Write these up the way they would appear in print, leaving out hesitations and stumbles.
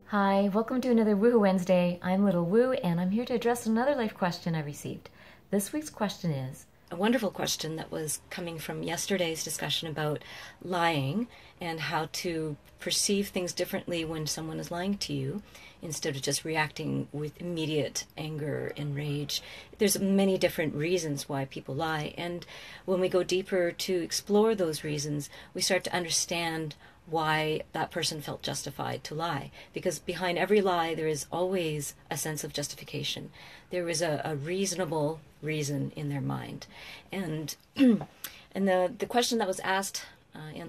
Hi, welcome to another Woohoo Wednesday. I'm Little Woo, and I'm here to address another life question I received. This week's question is a wonderful question that was coming from yesterday's discussion about lying and how to perceive things differently when someone is lying to you instead of just reacting with immediate anger and rage. There's many different reasons why people lie, and when we go deeper to explore those reasons, we start to understand why that person felt justified to lie. Because behind every lie, there is always a sense of justification. There is a reasonable reason in their mind. And and the question that was asked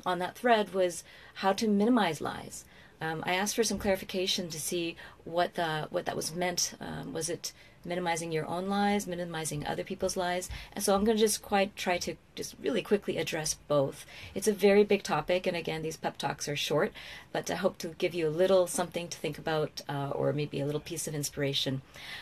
on that thread was how to minimize lies. I asked for some clarification to see what that was meant. Was it minimizing your own lies, minimizing other people's lies? And so I'm going to just try to just really quickly address both. It's a very big topic, and again, these pep talks are short, but I hope to give you a little something to think about, or maybe a little piece of inspiration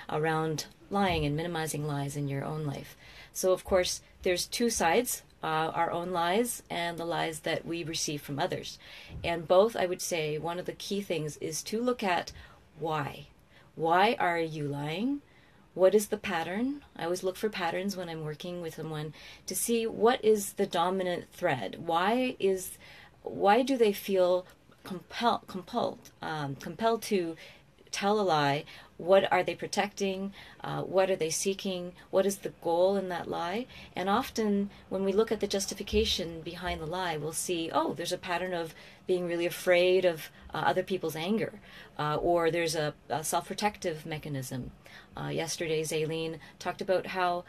around lying and minimizing lies in your own life. So of course, there's two sides. Our own lies and the lies that we receive from others. And both, I would say, one of the key things is to look at why. Why are you lying? What is the pattern? I always look for patterns when I'm working with someone to see what is the dominant thread. Why do they feel compelled to tell a lie? What are they protecting? What are they seeking? What is the goal in that lie? And often when we look at the justification behind the lie, we'll see, oh, there's a pattern of being really afraid of other people's anger, or there's a self-protective mechanism. Yesterday, Aileen talked about how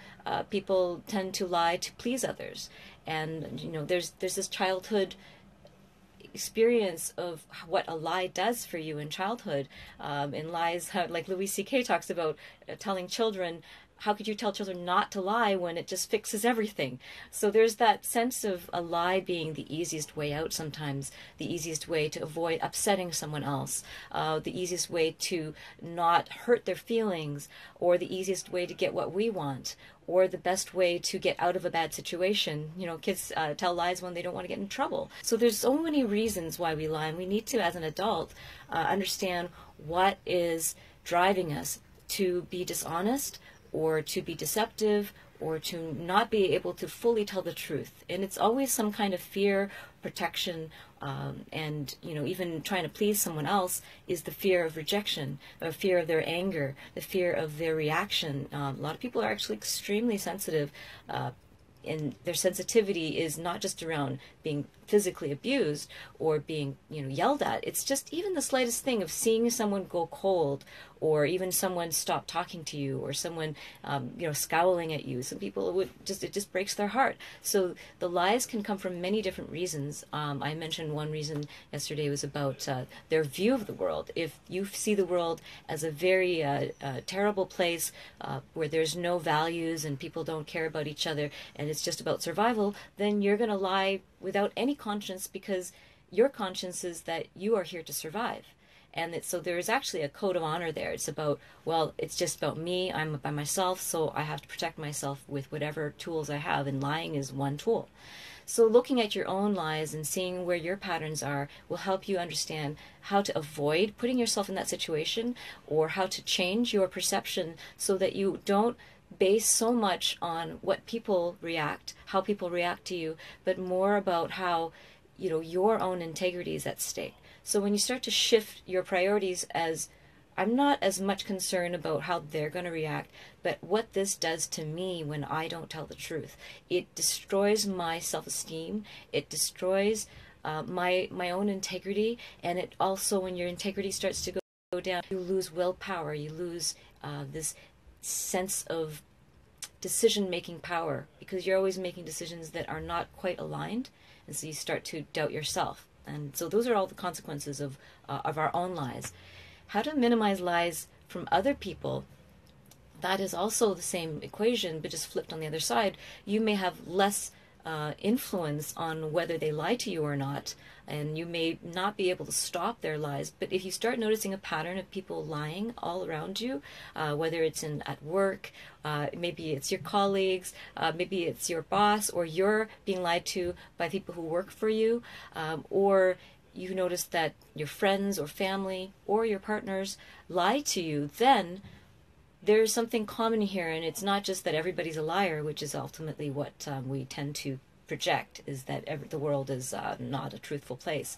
people tend to lie to please others. And, there's this childhood experience of what a lie does for you in childhood. In lies, like Louis C.K. talks about telling children, how could you tell children not to lie when it just fixes everything? So there's that sense of a lie being the easiest way out sometimes, the easiest way to avoid upsetting someone else, the easiest way to not hurt their feelings, or the easiest way to get what we want, or the best way to get out of a bad situation. Kids tell lies when they don't want to get in trouble. So there's so many reasons why we lie, and we need to, as an adult, understand what is driving us to be dishonest, or to be deceptive, or to not be able to fully tell the truth. And it's always some kind of fear, protection, and even trying to please someone else is the fear of rejection, the fear of their anger, the fear of their reaction. A lot of people are actually extremely sensitive, and their sensitivity is not just around being physically abused or being yelled at. It's just even the slightest thing of seeing someone go cold, or even someone stop talking to you, or someone scowling at you. Some people it just breaks their heart. So the lies can come from many different reasons. I mentioned one reason yesterday was about their view of the world. If you see the world as a very terrible place where there's no values and people don't care about each other and it's just about survival, then you're going to lie without any conscience, because your conscience is that you are here to survive. And so there is actually a code of honor there. It's about, well, it's just about me. I'm by myself, so I have to protect myself with whatever tools I have, and lying is one tool. So looking at your own lies and seeing where your patterns are will help you understand how to avoid putting yourself in that situation, or how to change your perception so that you don't base so much on what people react, how people react to you, but more about how your own integrity is at stake. So when you start to shift your priorities as, I'm not as much concerned about how they're going to react, but what this does to me when I don't tell the truth. It destroys my self-esteem. It destroys my own integrity. And it also, when your integrity starts to go down, you lose willpower. You lose this sense of decision-making power, because you're always making decisions that are not quite aligned. And so you start to doubt yourself. And so those are all the consequences of our own lies. How to minimize lies from other people, that is also the same equation, but just flipped on the other side. You may have less influence on whether they lie to you or not, and you may not be able to stop their lies. But if you start noticing a pattern of people lying all around you, whether it's at work, maybe it's your colleagues, maybe it's your boss, or you're being lied to by people who work for you, or you notice that your friends or family or your partners lie to you, then there's something common here, and it's not just that everybody's a liar, which is ultimately what we tend to project, is that the world is not a truthful place.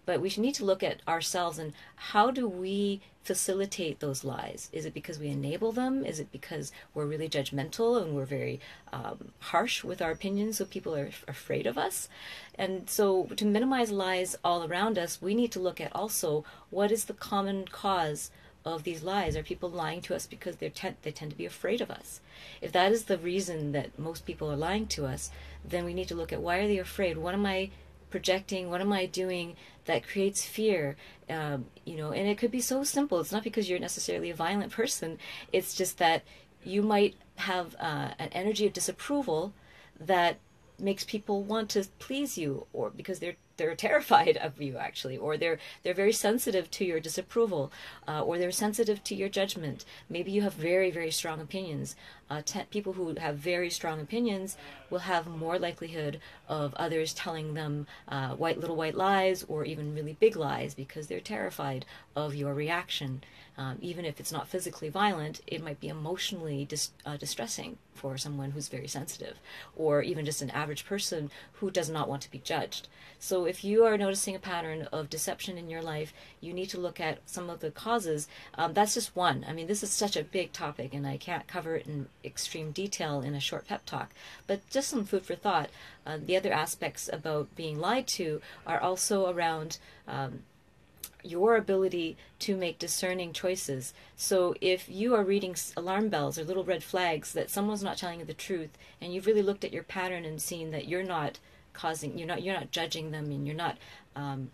But we need to look at ourselves and how do we facilitate those lies? Is it because we enable them? Is it because we're really judgmental and we're very harsh with our opinions, so people are afraid of us? And so to minimize lies all around us, we need to look at also what is the common cause of these lies. Are people lying to us because they tend to be afraid of us? If that is the reason that most people are lying to us, then we need to look at, why are they afraid? What am I projecting? What am I doing that creates fear? And it could be so simple. It's not because you're necessarily a violent person. It's just that you might have an energy of disapproval that makes people want to please you, or because they're terrified of you, actually, or they're very sensitive to your disapproval, or they're sensitive to your judgment. Maybe you have very, very strong opinions. People who have very strong opinions will have more likelihood of others telling them little white lies, or even really big lies, because they're terrified of your reaction. Even if it's not physically violent, it might be emotionally distressing for someone who's very sensitive, or even just an average person who does not want to be judged. So if you are noticing a pattern of deception in your life, you need to look at some of the causes. That's just one. I mean, this is such a big topic, and I can't cover it in extreme detail in a short pep talk, but just some food for thought. The other aspects about being lied to are also around your ability to make discerning choices. So if you are reading alarm bells or little red flags that someone's not telling you the truth, and you've really looked at your pattern and seen that you're not judging them, and you're not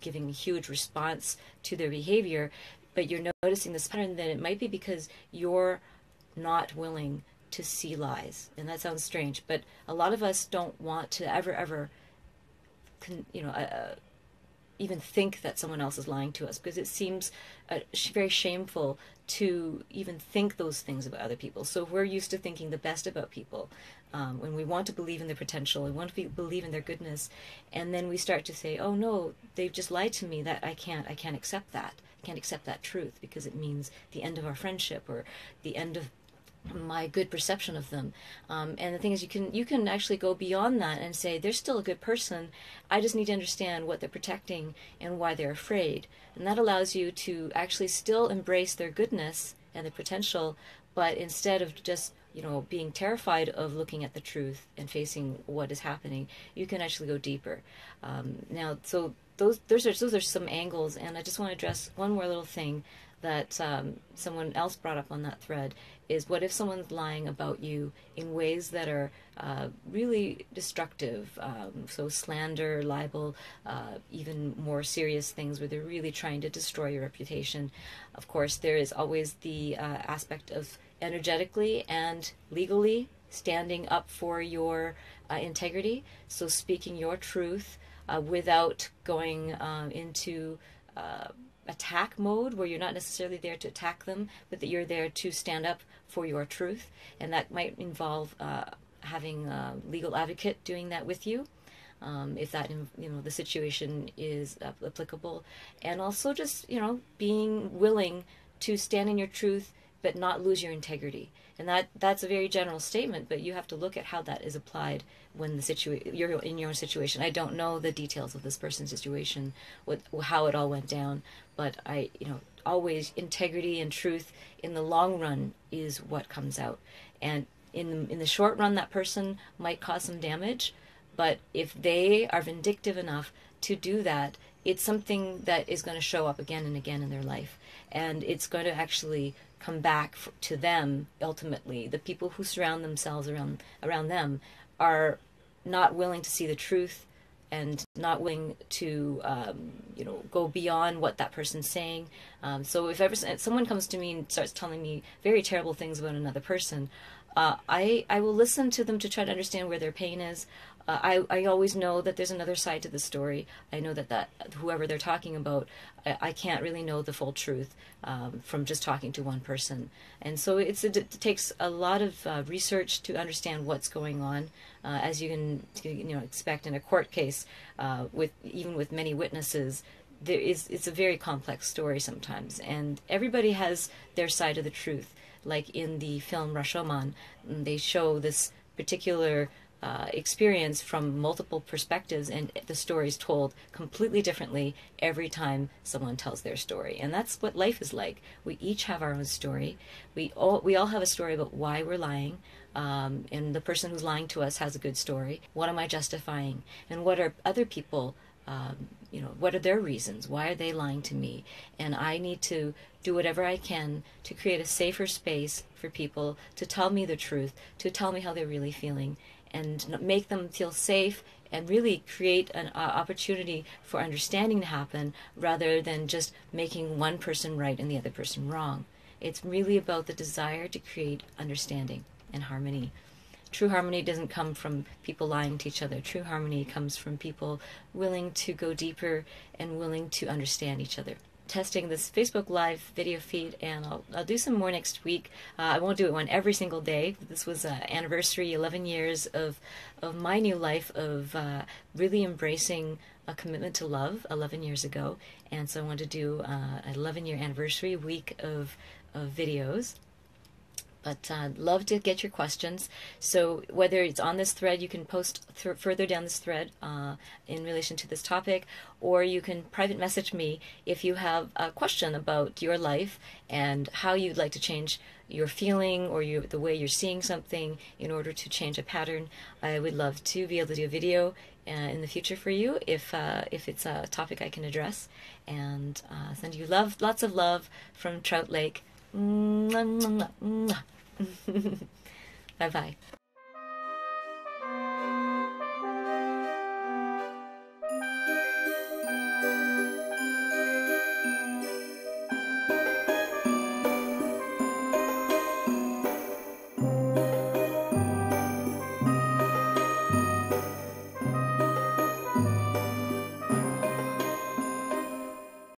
giving a huge response to their behavior, but you're noticing this pattern, then it might be because you're not willing to see lies. And that sounds strange, but a lot of us don't want to ever even think that someone else is lying to us, because it seems very shameful to even think those things about other people. So we're used to thinking the best about people, when we want to believe in their potential, we want to believe in their goodness, and then we start to say, oh no, they've just lied to me, that I can't accept that. I can't accept that truth, because it means the end of our friendship, or the end of my good perception of them. And the thing is, you can actually go beyond that and say, they're still a good person. I just need to understand what they're protecting and why they're afraid. And that allows you to actually still embrace their goodness and their potential, but instead of just being terrified of looking at the truth and facing what is happening, you can actually go deeper. Now, so those are some angles, and I just want to address one more little thing that someone else brought up on that thread, is what if someone's lying about you in ways that are really destructive, so slander, libel, even more serious things where they're really trying to destroy your reputation. Of course, there is always the aspect of energetically and legally standing up for your integrity, so speaking your truth without going into attack mode, where you're not necessarily there to attack them, but that you're there to stand up for your truth. And that might involve having a legal advocate doing that with you, if that the situation is applicable. And also just being willing to stand in your truth but not lose your integrity. And that's a very general statement, but you have to look at how that is applied when you're in your situation. I don't know the details of this person's situation, how it all went down, but always integrity and truth in the long run is what comes out. And in the short run, that person might cause some damage, but if they are vindictive enough to do that, it's something that is going to show up again and again in their life, and it's going to actually come back to them ultimately. The people who surround themselves around them are not willing to see the truth, and not willing to go beyond what that person's saying. So if ever someone comes to me and starts telling me very terrible things about another person, I will listen to them to try to understand where their pain is. I always know that there's another side to the story. I know that whoever they're talking about, I can't really know the full truth from just talking to one person. And so it takes a lot of research to understand what's going on, as you can expect in a court case, even with many witnesses. It's a very complex story sometimes, and everybody has their side of the truth. Like in the film Rashomon, they show this particular experience from multiple perspectives, and the story is told completely differently every time someone tells their story. And that's what life is like. We each have our own story. We all have a story about why we're lying, and the person who's lying to us has a good story. What am I justifying? And what are other people, what are their reasons? Why are they lying to me? And I need to do whatever I can to create a safer space for people to tell me the truth, to tell me how they're really feeling, and make them feel safe, and really create an opportunity for understanding to happen, rather than just making one person right and the other person wrong. It's really about the desire to create understanding and harmony. True harmony doesn't come from people lying to each other. True harmony comes from people willing to go deeper and willing to understand each other. Testing this Facebook Live video feed, and I'll do some more next week. I won't do it one every single day. This was an anniversary, 11 years of my new life, of really embracing a commitment to love 11 years ago. And so I wanted to do an 11-year anniversary week of videos. But I'd love to get your questions. So whether it's on this thread, you can post further down this thread in relation to this topic, or you can private message me if you have a question about your life and how you'd like to change your feeling or the way you're seeing something in order to change a pattern. I would love to be able to do a video in the future for you if it's a topic I can address. And send you love, lots of love from Trout Lake. Bye-bye.